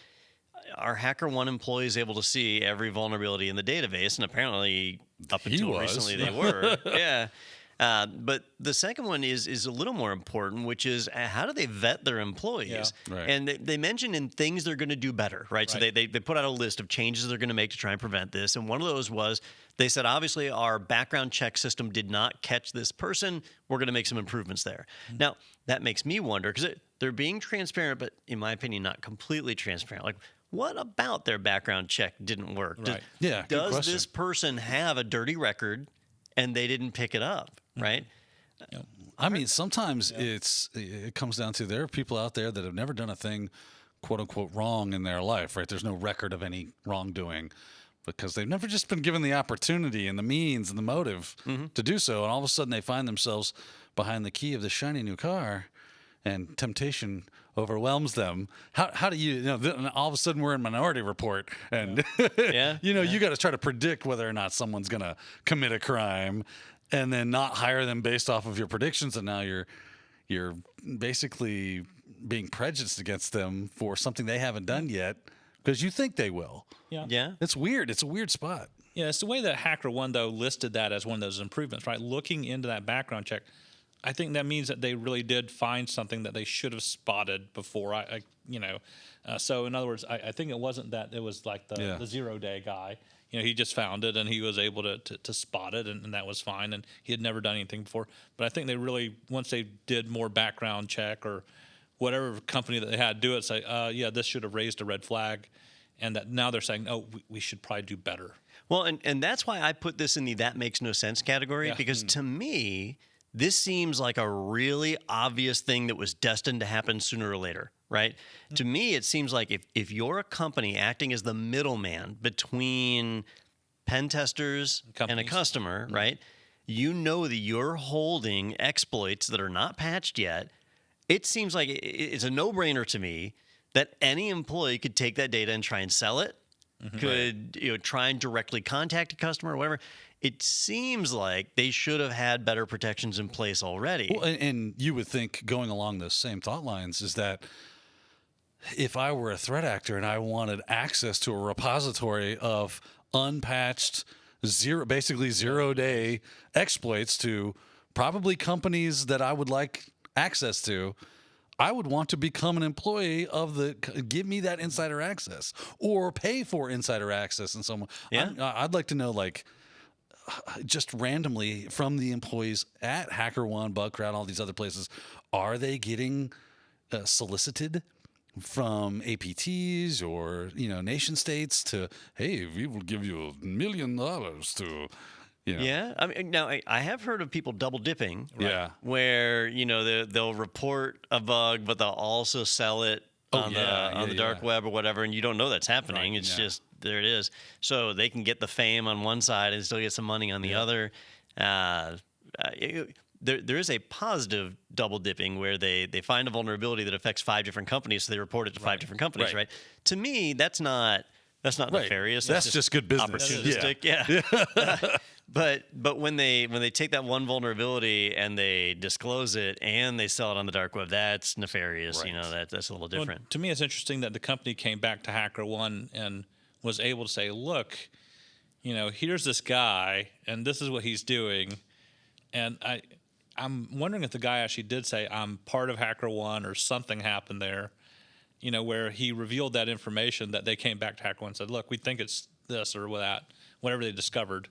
are HackerOne employees able to see every vulnerability in the database? And apparently, up until recently, they were. Yeah. But the second one is a little more important, which is how do they vet their employees? Yeah. Right. And they mention in things they're going to do better, right? So they put out a list of changes they're going to make to try and prevent this. And one of those was they said, obviously, our background check system did not catch this person. We're going to make some improvements there. Mm-hmm. Now, that makes me wonder, because they're being transparent, but in my opinion, not completely transparent. Like, what about their background check didn't work? Right. Does this person have a dirty record and they didn't pick it up, right? I mean, sometimes it comes down to there are people out there that have never done a thing, quote unquote, wrong in their life, right? There's no record of any wrongdoing because they've never just been given the opportunity and the means and the motive to do so. And all of a sudden they find themselves behind the key of the shiny new car and temptation overwhelms them. How do you all of a sudden we're in Minority Report and you got to try to predict whether or not someone's going to commit a crime and then not hire them based off of your predictions, and now you're basically being prejudiced against them for something they haven't done yet because you think they will. Yeah. It's weird. It's a weird spot. Yeah, it's the way that HackerOne though listed that as one of those improvements, right? Looking into that background check, I think that means that they really did find something that they should have spotted before. So in other words, I think it wasn't that it was like the 0-day guy. He just found it and he was able to spot it, and that was fine. And he had never done anything before. But I think they really, once they did more background check or whatever company that they had do it, say, this should have raised a red flag, and that now they're saying, oh, we should probably do better. Well, and that's why I put this in the that makes no sense category, because to me, this seems like a really obvious thing that was destined to happen sooner or later, right? To me, it seems like if you're a company acting as the middleman between pen testers and a customer, right? You know that you're holding exploits that are not patched yet. It seems like it's a no-brainer to me that any employee could take that data and try and sell it, could try and directly contact a customer or whatever. It seems like they should have had better protections in place already. Well, and you would think, going along those same thought lines, is that if I were a threat actor and I wanted access to a repository of unpatched, basically 0-day exploits to probably companies that I would like access to, I would want to become an employee of give me that insider access or pay for insider access and so on. Yeah. I'd like to know, just randomly from the employees at HackerOne, Bugcrowd, all these other places, are they getting solicited from APTs or nation states to, hey, we will give you $1 million to. Yeah, I mean, now I have heard of people double dipping. Right? Yeah, where they'll report a bug, but they'll also sell it on the dark web or whatever, and you don't know that's happening. Right, it's just there it is. So they can get the fame on one side and still get some money on the other. There is a positive double dipping where they find a vulnerability that affects 5 different companies, so they report it to 5 different companies. Right? To me, that's not That's not nefarious. That's just good business. Opportunistic. Yeah. But when they take that one vulnerability and they disclose it and they sell it on the dark web, that's nefarious. Right. You know, that's a little different. Well, to me, it's interesting that the company came back to HackerOne and was able to say, look, you know, here's this guy and this is what he's doing. And I'm wondering if the guy actually did say, I'm part of HackerOne, or something happened there, you know, where he revealed that information, that they came back to HackerOne and said, look, we think it's this or that, whatever they discovered.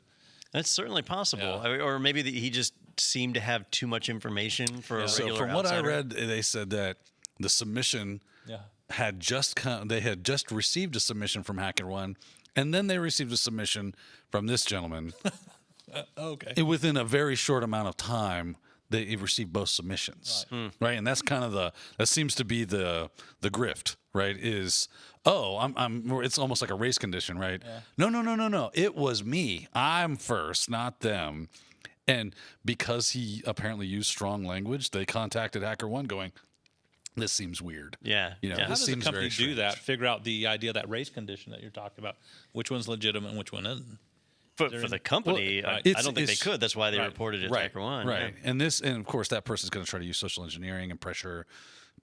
That's certainly possible. Yeah. Or maybe he just seemed to have too much information for a regular So from what I outsider. read, they said that the submission had just they had just received a submission from HackerOne, and then they received a submission from this gentleman. Okay. Within a very short amount of time, they received both submissions, right? And that's kind of that seems to be the grift, right? Is it's almost like a race condition, right? Yeah. No. It was me. I'm first, not them. And because he apparently used strong language, they contacted HackerOne, going, "This seems weird." Yeah. You know, How this does the seems company very do strange. that? Figure out the idea, that race condition that you're talking about, which one's legitimate and which one isn't? For the company, Well, I it's- don't think they it's- could. That's why they right, reported it Right, to HackerOne. right. Yeah. And of course, that person's going to try to use social engineering and pressure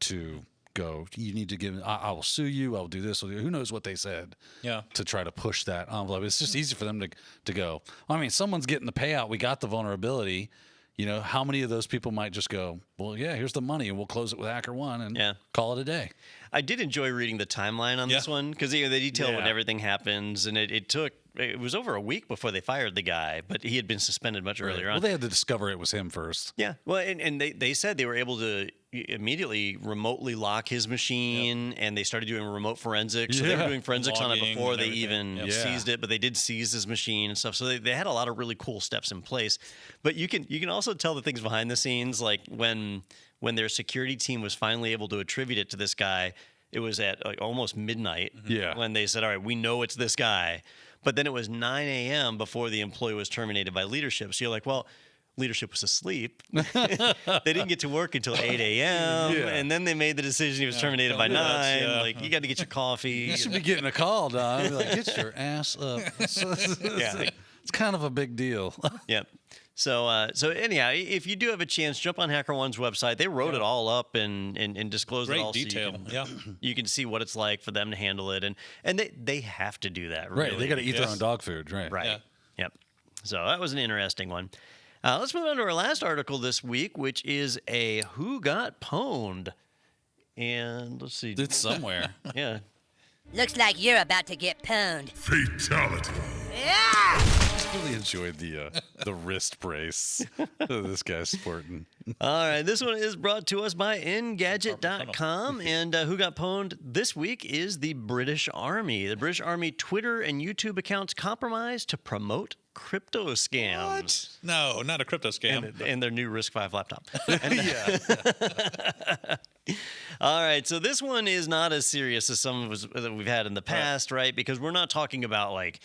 to go, you need to give, I will sue you, I'll do this, who knows what they said to try to push that envelope. It's just easy for them to go, I mean, someone's getting the payout, we got the vulnerability, you know, how many of those people might just go, well, yeah, here's the money, and we'll close it with HackerOne and call it a day. I did enjoy reading the timeline on this one, because they detail when everything happens, and it was over a week before they fired the guy, but he had been suspended much earlier on. Well, they had to discover it was him first. Yeah. Well, and they said they were able to immediately remotely lock his machine, and they started doing remote forensics. So they were doing forensics on it Logging before and they everything. even seized it, but they did seize his machine and stuff. So they had a lot of really cool steps in place. But you can also tell the things behind the scenes, like when their security team was finally able to attribute it to this guy. It was at almost midnight when they said, all right, we know it's this guy. But then it was 9 a.m. before the employee was terminated by leadership. So you're like, well, leadership was asleep. They didn't get to work until 8 a.m. And then they made the decision he was terminated by 9. Like, you got to get your coffee. You should be getting a call, Don. Like, get your ass up. It's kind of a big deal. Yep. So anyhow, if you do have a chance, jump on HackerOne's website. They wrote it all up and disclosed it all. Great detail. So you can see what it's like for them to handle it, and they have to do that. Right. Really. They got to eat their own dog food. Right. Right. Yeah. Yep. So that was an interesting one. Let's move on to our last article this week, which is a Who Got Pwned. And let's see. It's somewhere. Yeah. Looks like you're about to get pwned. Fatality. I really enjoyed the wrist brace that this guy's sporting. All right, this one is brought to us by Engadget.com, and Who Got Pwned this week is the British Army. The British Army Twitter and YouTube accounts compromised to promote crypto scams. What? No, not a crypto scam. And their new RISC-V laptop. All right, so this one is not as serious as some of us that we've had in the past, right? Because we're not talking about like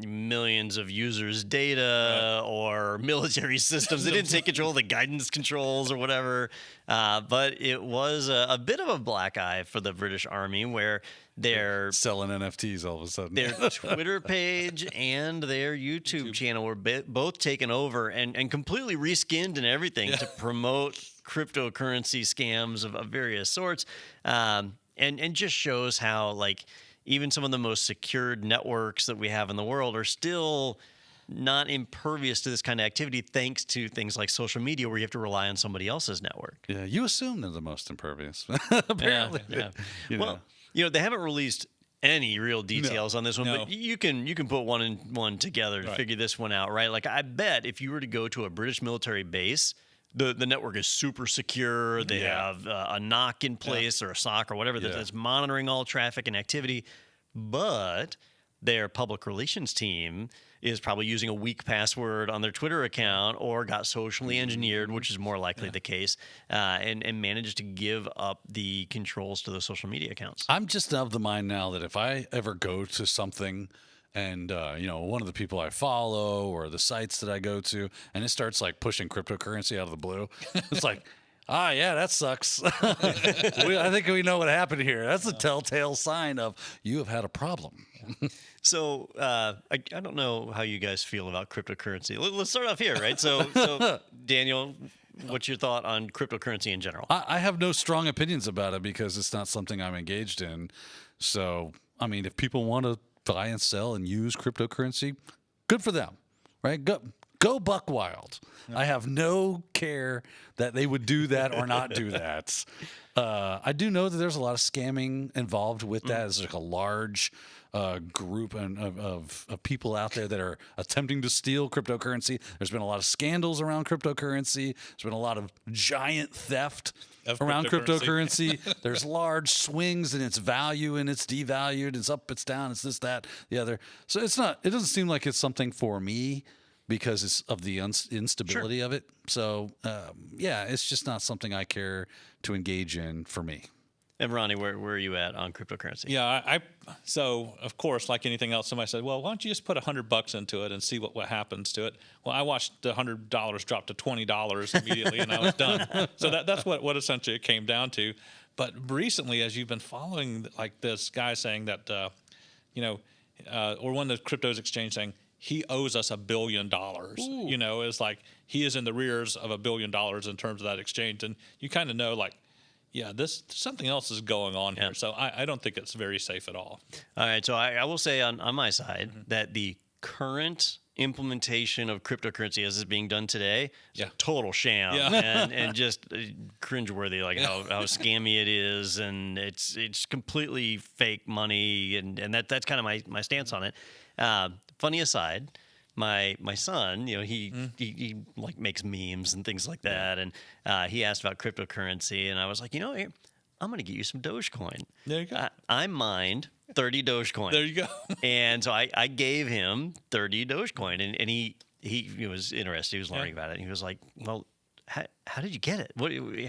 millions of users' data or military systems. They didn't take control of the guidance controls or whatever. But it was a bit of a black eye for the British Army, where their selling NFTs all of a sudden. Their Twitter page and their YouTube channel were both taken over and completely reskinned and everything to promote cryptocurrency scams of various sorts, and just shows how, like, even some of the most secured networks that we have in the world are still not impervious to this kind of activity, thanks to things like social media, where you have to rely on somebody else's network. Yeah, you assume they're the most impervious. Apparently. Yeah. Well, they haven't released any real details on this one, but you can put one and one together to figure this one out, right? Like, I bet if you were to go to a British military base, the network is super secure. They have a NOC in place or a SOC or whatever that's monitoring all traffic and activity. But their public relations team is probably using a weak password on their Twitter account, or got socially engineered, which is more likely the case, and managed to give up the controls to those social media accounts. I'm just of the mind now that if I ever go to something and, one of the people I follow or the sites that I go to, and it starts like pushing cryptocurrency out of the blue, it's like, Yeah, that sucks. I think we know what happened here. That's a telltale sign of you have had a problem. So I don't know how you guys feel about cryptocurrency. Let's start off here, right? So Daniel, what's your thought on cryptocurrency in general? I have no strong opinions about it because it's not something I'm engaged in. So, I mean, if people want to buy and sell and use cryptocurrency, good for them, right? Go buck wild. I have no care that they would do that or not do that. I do know that there's a lot of scamming involved with that. There's like a large group of people out there that are attempting to steal cryptocurrency. There's been a lot of scandals around cryptocurrency. There's been a lot of giant theft around cryptocurrency. There's large swings in its value, and it's devalued. It's up, it's down, it's this, that, the other. So it doesn't seem like it's something for me because it's of the instability of it. So it's just not something I care to engage in for me. And Ronnie, where are you at on cryptocurrency? Yeah, so of course, like anything else, somebody said, "Well, why don't you just put $100 into it and see what happens to it?" Well, I watched the $100 drop to $20 immediately, and I was done. So that's what essentially it came down to. But recently, as you've been following, like this guy saying that, or one of the cryptos exchange saying he owes us $1 billion. Ooh. It's like he is in the rears of $1 billion in terms of that exchange, and you kind of know, like, yeah, something else is going on here. So I don't think it's very safe at all. All right, so I will say on my side that the current implementation of cryptocurrency as it's being done today is a total sham and just cringeworthy, like how scammy it is, and it's completely fake money, and that's kind of my stance on it. Funny aside, my son, he like makes memes and things like that, and he asked about cryptocurrency, and I was like, I'm going to get you some Dogecoin. There you go. I mined 30 Dogecoin. There you go. And so I gave him 30 Dogecoin, and he was interested. He was learning about it. And he was like, "Well, how did you get it?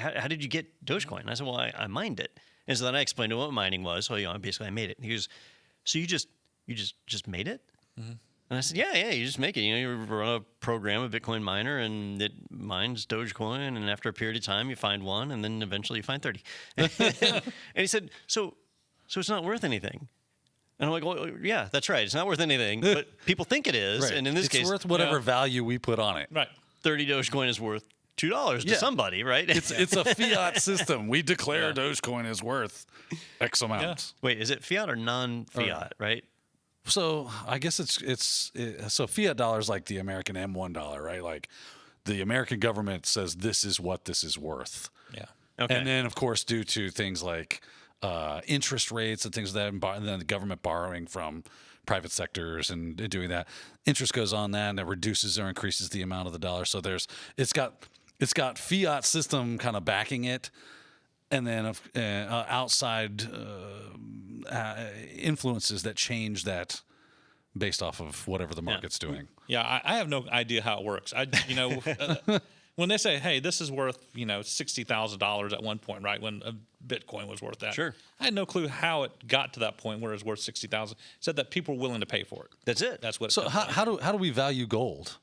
How did you get Dogecoin?" And I said, "Well, I mined it." And so then I explained to him what mining was. So basically I made it. And he goes, "So you just made it?" Mm-hmm. And I said, yeah, you just make it. You run a program, a Bitcoin miner, and it mines Dogecoin, and after a period of time, you find one, and then eventually you find 30. And he said, so it's not worth anything. And I'm like, well, yeah, that's right. It's not worth anything, but people think it is. Right. And in this case, it's worth whatever value we put on it. Right. 30 Dogecoin is worth $2 to somebody, right? It's a fiat system. We declare Dogecoin is worth X amount. Yeah. Wait, is it fiat or non-fiat, right? So I guess so fiat dollar is like the American M1 dollar, right? Like the American government says this is what this is worth. Yeah. Okay. And then, of course, due to things like interest rates and things like that, and then the government borrowing from private sectors and doing that, interest goes on that, and it reduces or increases the amount of the dollar. So it's got fiat system kind of backing it. And then outside influences that change that based off of whatever the market's doing. Yeah, I have no idea how it works. When they say, "Hey, this is worth $60,000 at one point," right? When a Bitcoin was worth that, sure. I had no clue how it got to that point where it's worth $60,000. It said that people were willing to pay for it. That's it. That's what. So how do we value gold?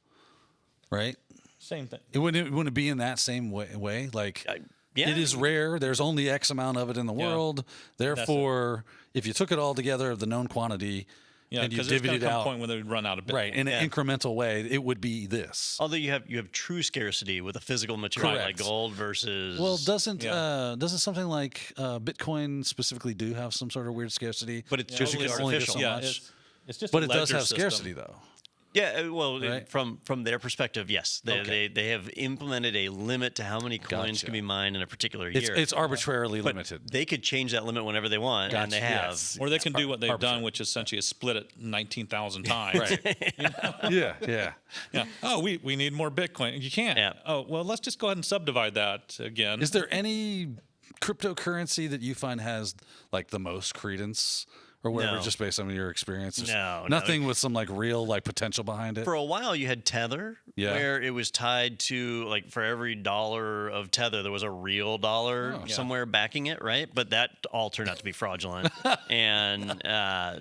Right. Same thing. It wouldn't be in that same way. Like. Yeah. It is rare. There's only X amount of it in the world. Therefore, if you took it all together of the known quantity and you divvied it out, a point when they would run out of Bitcoin. Right, in an incremental way, it would be this. Although you have true scarcity with a physical material like gold versus. Well, doesn't something like Bitcoin specifically do have some sort of weird scarcity? But it's because you can only get so much. It's just. But it does have scarcity though. Yeah, well, from their perspective, yes. They have implemented a limit to how many coins can be mined in a particular year. It's arbitrarily limited. They could change that limit whenever they want, and they have. Yes. Or they can do what they've done, which essentially is split it 19,000 times. Right. Yeah. Oh, we need more Bitcoin. You can't. Yeah. Oh, well, let's just go ahead and subdivide that again. Is there any cryptocurrency that you find has like the most credence? Or whatever, just based on your experience. Nothing with some like real like potential behind it. For a while, you had Tether, where it was tied to like for every dollar of Tether, there was a real dollar somewhere backing it, right? But that all turned out to be fraudulent, and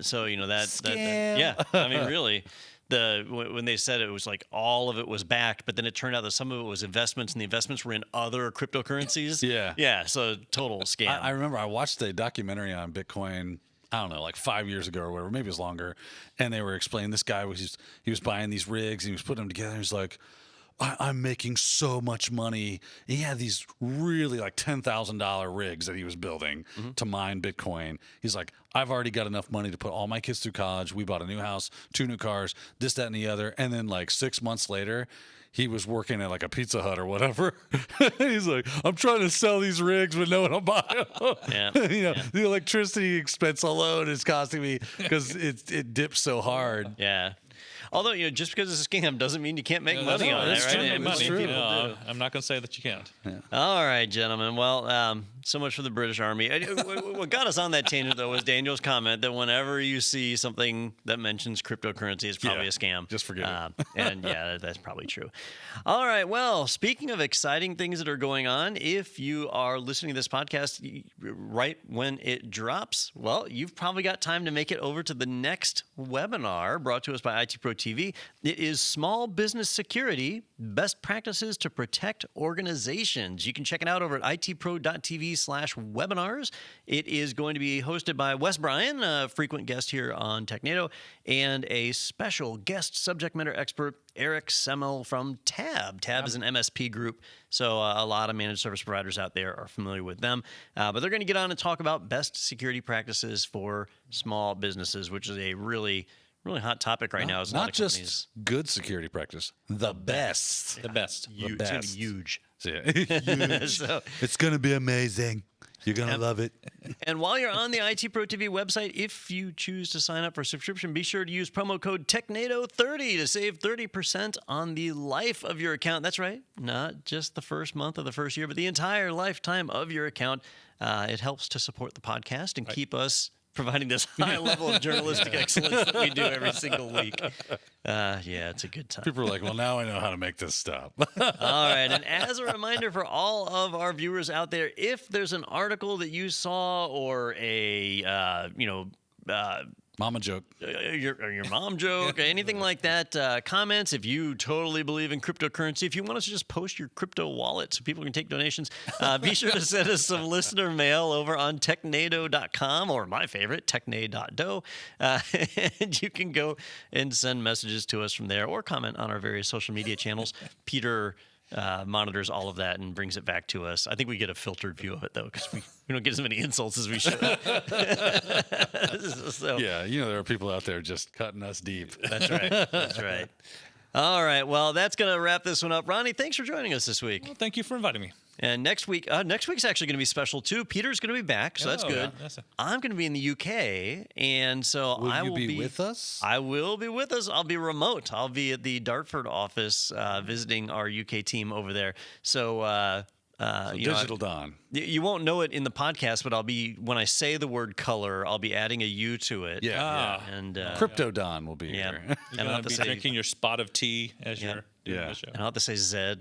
so that Scam. I mean, really. when they said it was like all of it was backed, but then it turned out that some of it was investments, and the investments were in other cryptocurrencies. Yeah. So total scam. I remember I watched a documentary on Bitcoin. I don't know, like 5 years ago or whatever, maybe it was longer. And they were explaining this guy he was buying these rigs and he was putting them together. And he was like, I'm making so much money. He had these really like $10,000 rigs that he was building to mine Bitcoin. He's like, I've already got enough money to put all my kids through college. We bought a new house, 2 new cars, this, that, and the other. And then like 6 months later, he was working at like a Pizza Hut or whatever. He's like, I'm trying to sell these rigs, but no one will buy them. The electricity expense alone is costing me because it dips so hard. Yeah. Although, just because it's a scam doesn't mean you can't make money on it, right? That's true. I'm not going to say that you can't. Yeah. All right, gentlemen. Well, so much for the British Army. What got us on that tangent, though, was Daniel's comment that whenever you see something that mentions cryptocurrency, it's probably a scam. Just forget it. And yeah, that's probably true. All right. Well, speaking of exciting things that are going on, if you are listening to this podcast right when it drops, well, you've probably got time to make it over to the next webinar brought to us by IT Pro TV. It is Small Business Security, Best Practices to Protect Organizations. You can check it out over at itpro.tv/webinars. It is going to be hosted by Wes Bryan, a frequent guest here on Technado, and a special guest subject matter expert, Eric Semmel from Tab. Tab is an MSP group, so a lot of managed service providers out there are familiar with them. But they're going to get on and talk about best security practices for small businesses, which is a really hot topic right now. Not just good security practice, the best. The best. It's going to be huge. Huge. It's going to be amazing. You're going to love it. And while you're on the IT Pro TV website, if you choose to sign up for a subscription, be sure to use promo code Technado30 to save 30% on the life of your account. That's right. Not just the first month of the first year, but the entire lifetime of your account. It helps to support the podcast and keep us providing this high level of journalistic excellence that we do every single week. Yeah, it's a good time. People are like, well, now I know how to make this stop. All right. And as a reminder for all of our viewers out there, if there's an article that you saw or a, Mama joke. Your mom joke, anything like that. Comments, if you totally believe in cryptocurrency, if you want us to just post your crypto wallet so people can take donations, be sure to send us some listener mail over on technado.com or my favorite, technado.do. And you can go and send messages to us from there or comment on our various social media channels. Peter monitors all of that and brings it back to us. I think we get a filtered view of it, though, because we don't get as many insults as we should. So, yeah, there are people out there just cutting us deep. That's right. That's right. All right. Well, that's going to wrap this one up. Ronnie, thanks for joining us this week. Well, thank you for inviting me. And next week's actually going to be special, too. Peter's going to be back, so that's good. Yeah, I'm going to be in the UK, and so I will be with us? I will be with us. I'll be remote. I'll be at the Dartford office visiting our UK team over there. So Digital Dawn. You won't know it in the podcast, but when I say the word color, I'll be adding a U to it. Yeah. And Crypto Dawn will be here. You're going to be drinking your spot of tea as you're doing the show. And I'll have to say Z.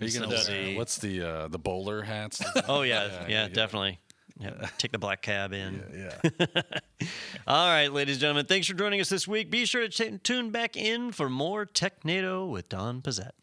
What's the bowler hats? Oh, yeah, definitely. Yeah, take the black cab in. Yeah. All right, ladies and gentlemen, thanks for joining us this week. Be sure to tune back in for more Technado with Don Pizzette.